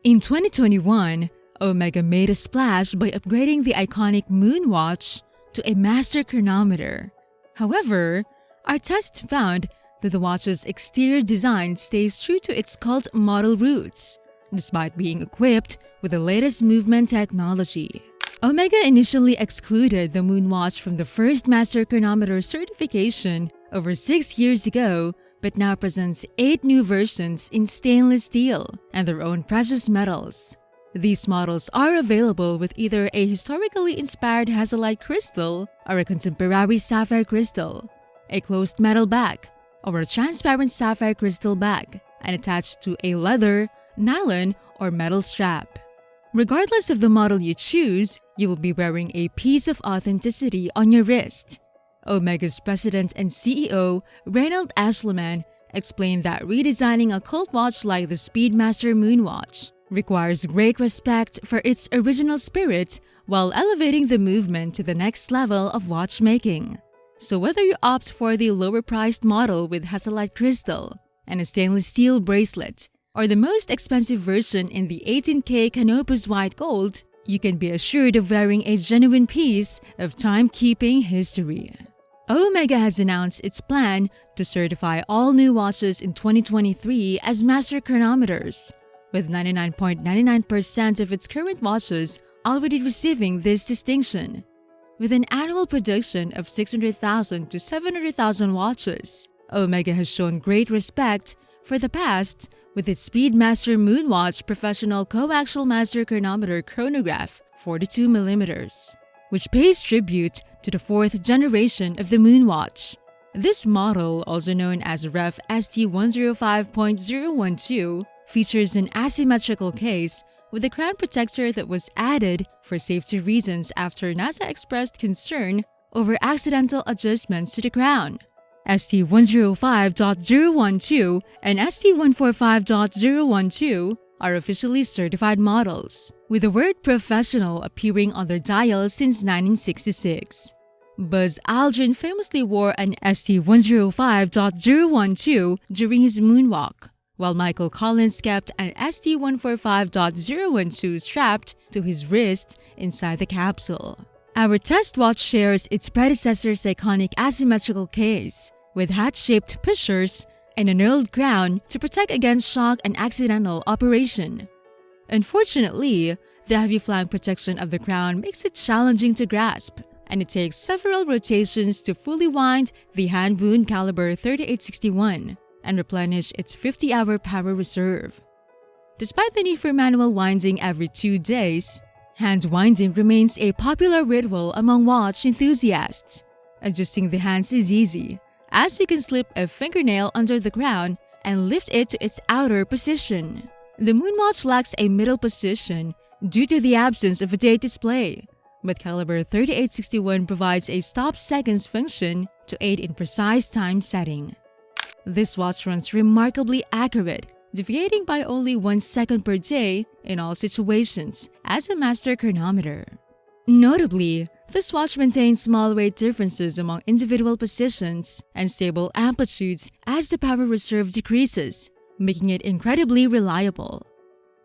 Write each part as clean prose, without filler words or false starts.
In 2021, Omega made a splash by upgrading the iconic Moonwatch to a master chronometer. However, our test found that the watch's exterior design stays true to its cult model roots, despite being equipped with the latest movement technology. Omega initially excluded the Moonwatch from the first master chronometer certification over 6 years ago, but now presents 8 new versions in stainless steel and their own precious metals. These models are available with either a historically inspired hazellite crystal or a contemporary sapphire crystal, a closed metal back, or a transparent sapphire crystal back, and attached to a leather, nylon, or metal strap. Regardless of the model you choose, you will be wearing a piece of authenticity on your wrist. Omega's president and CEO, Reynold Ashleman, explained that redesigning a cult watch like the Speedmaster Moonwatch requires great respect for its original spirit while elevating the movement to the next level of watchmaking. So whether you opt for the lower-priced model with hazellite crystal and a stainless steel bracelet, or the most expensive version in the 18K Canopus white gold, you can be assured of wearing a genuine piece of timekeeping history. Omega has announced its plan to certify all new watches in 2023 as master chronometers, with 99.99% of its current watches already receiving this distinction. With an annual production of 600,000 to 700,000 watches, Omega has shown great respect for the past with its Speedmaster Moonwatch Professional Coaxial Master Chronometer Chronograph 42mm, which pays tribute to the 4th generation of the Moonwatch. This model, also known as Ref ST105.012, features an asymmetrical case with a crown protector that was added for safety reasons after NASA expressed concern over accidental adjustments to the crown. ST105.012 and ST145.012 are officially certified models, with the word professional appearing on their dial since 1966. Buzz Aldrin famously wore an ST105.012 during his moonwalk, while Michael Collins kept an ST145.012 strapped to his wrist inside the capsule. Our test watch shares its predecessor's iconic asymmetrical case, with hat-shaped pushers and a knurled crown to protect against shock and accidental operation. Unfortunately, the heavy flank protection of the crown makes it challenging to grasp, and it takes several rotations to fully wind the hand-wound caliber 3861 and replenish its 50-hour power reserve. Despite the need for manual winding every 2 days, hand winding remains a popular ritual among watch enthusiasts. Adjusting the hands is easy, as you can slip a fingernail under the crown and lift it to its outer position. The Moonwatch lacks a middle position due to the absence of a date display, but caliber 3861 provides a stop seconds function to aid in precise time setting. This watch runs remarkably accurate, deviating by only 1 second per day in all situations as a master chronometer. Notably, this watch maintains small weight differences among individual positions and stable amplitudes as the power reserve decreases, making it incredibly reliable.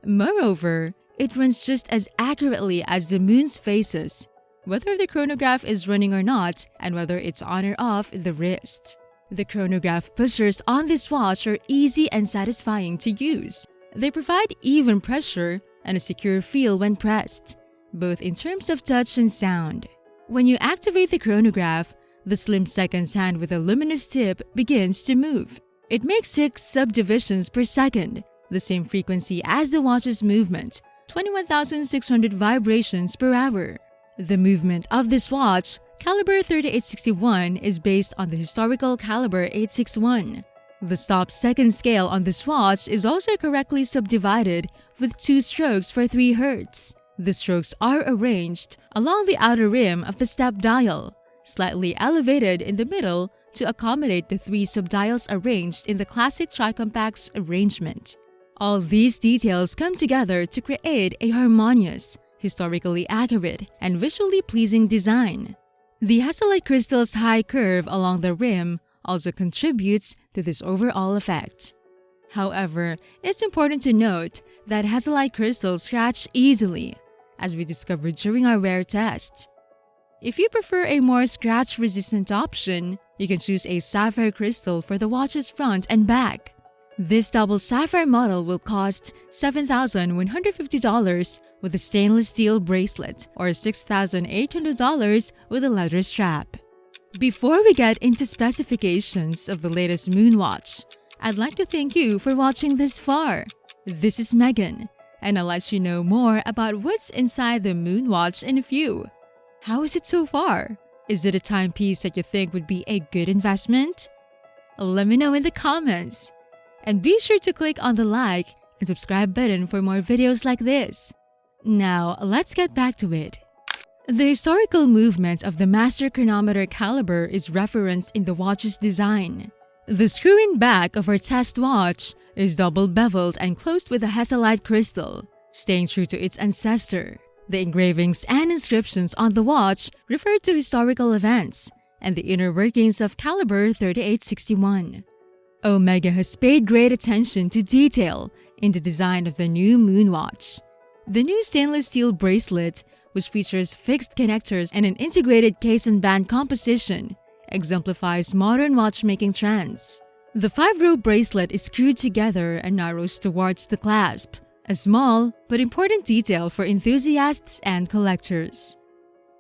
Moreover, it runs just as accurately as the moon's phases, whether the chronograph is running or not and whether it's on or off the wrist. The chronograph pushers on this watch are easy and satisfying to use. They provide even pressure and a secure feel when pressed, both in terms of touch and sound. When you activate the chronograph, the slim seconds hand with a luminous tip begins to move. It makes 6 subdivisions per second, the same frequency as the watch's movement, 21,600 vibrations per hour. The movement of this watch, caliber 3861, is based on the historical caliber 861. The stop second scale on this watch is also correctly subdivided with 2 strokes for 3 Hz. The strokes are arranged along the outer rim of the step dial, slightly elevated in the middle to accommodate the 3 subdials arranged in the classic tricompax arrangement. All these details come together to create a harmonious, historically accurate, and visually pleasing design. The hazellite crystal's high curve along the rim also contributes to this overall effect. However, it's important to note that hazellite crystals scratch easily, as we discovered during our wear test. If you prefer a more scratch-resistant option, you can choose a sapphire crystal for the watch's front and back. This double sapphire model will cost $7,150 with a stainless steel bracelet or $6,800 with a leather strap. Before we get into specifications of the latest Moonwatch, I'd like to thank you for watching this far. This is Megan, and I'll let you know more about what's inside the Moonwatch in a few. How is it so far? Is it a timepiece that you think would be a good investment? Let me know in the comments. And be sure to click on the like and subscribe button for more videos like this. Now, let's get back to it. The historical movement of the master chronometer caliber is referenced in the watch's design. The screw-in back of our test watch is double-beveled and closed with a hazellite crystal, staying true to its ancestor. The engravings and inscriptions on the watch refer to historical events and the inner workings of caliber 3861. Omega has paid great attention to detail in the design of the new Moonwatch. The new stainless steel bracelet, which features fixed connectors and an integrated case and band composition, exemplifies modern watchmaking trends. The 5-row bracelet is screwed together and narrows towards the clasp, a small but important detail for enthusiasts and collectors.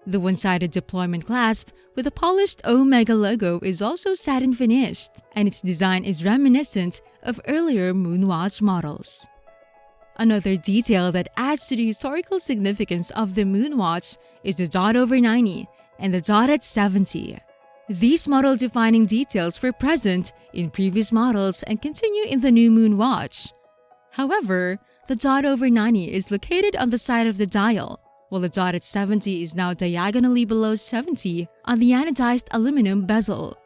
The one-sided deployment clasp with a polished Omega logo is also satin finished, and its design is reminiscent of earlier Moonwatch models. Another detail that adds to the historical significance of the Moonwatch is the dot over 90 and the dot at 70. These model-defining details were present in previous models and continue in the new Moonwatch. However, the dot over 90 is located on the side of the dial, while the dot at 70 is now diagonally below 70 on the anodized aluminum bezel.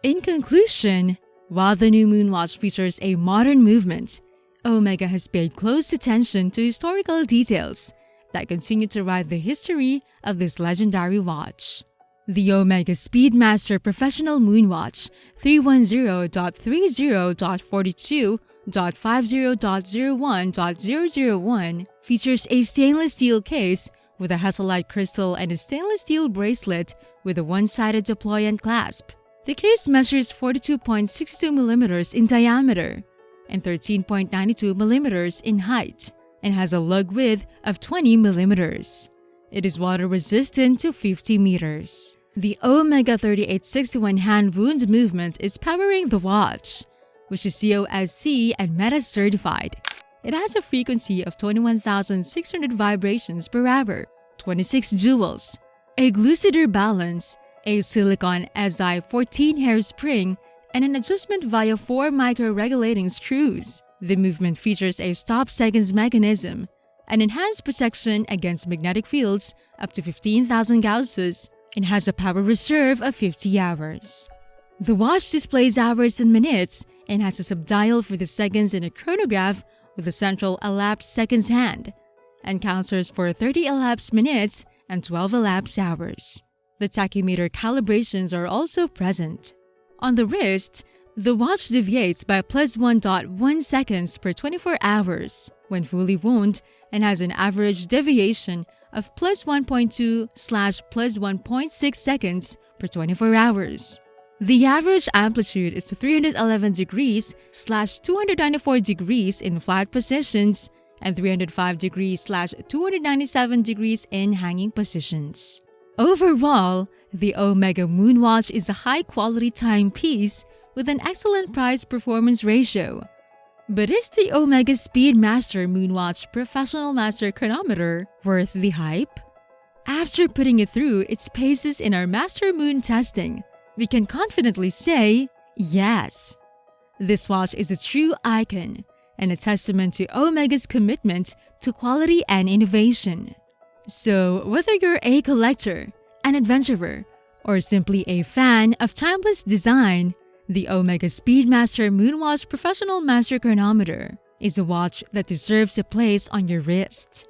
In conclusion, while the new Moonwatch features a modern movement, Omega has paid close attention to historical details that continue to write the history of this legendary watch. The Omega Speedmaster Professional Moonwatch 310.30.42.50.01.001 features a stainless steel case with a hazellite crystal and a stainless steel bracelet with a one-sided deployant clasp. The case measures 42.62 mm in diameter and 13.92 mm in height and has a lug width of 20 mm. It is water-resistant to 50 meters. The Omega 3861 hand wound movement is powering the watch, which is COSC and META certified. It has a frequency of 21,600 vibrations per hour, 26 joules, a glucider balance, a silicone SI 14 hairspring, and an adjustment via 4 micro-regulating screws. The movement features a stop seconds mechanism, an enhanced protection against magnetic fields up to 15,000 Gausses, and has a power reserve of 50 hours. The watch displays hours and minutes and has a subdial for the seconds and a chronograph with a central elapsed seconds hand, and counters for 30 elapsed minutes and 12 elapsed hours. The tachymeter calibrations are also present. On the wrist, the watch deviates by plus 1.1 seconds per 24 hours when fully wound and has an average deviation of plus 1.2/plus 1.6 seconds per 24 hours. The average amplitude is 311 degrees/294 degrees in flat positions and 305 degrees/297 degrees in hanging positions. Overall, the Omega Moonwatch is a high-quality timepiece with an excellent price-performance ratio. But is the Omega Speedmaster Moonwatch Professional Master Chronometer worth the hype? After putting it through its paces in our Master Moon testing, we can confidently say yes. This watch is a true icon and a testament to Omega's commitment to quality and innovation. So, whether you're a collector, an adventurer, or simply a fan of timeless design, the Omega Speedmaster Moonwatch Professional Master Chronometer is a watch that deserves a place on your wrist.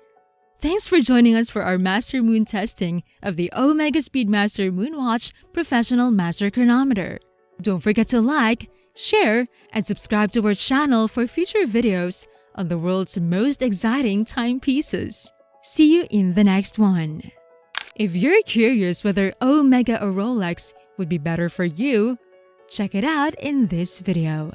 Thanks for joining us for our Master Moon testing of the Omega Speedmaster Moonwatch Professional Master Chronometer. Don't forget to like, share, and subscribe to our channel for future videos on the world's most exciting timepieces. See you in the next one. If you're curious whether Omega or Rolex would be better for you, check it out in this video.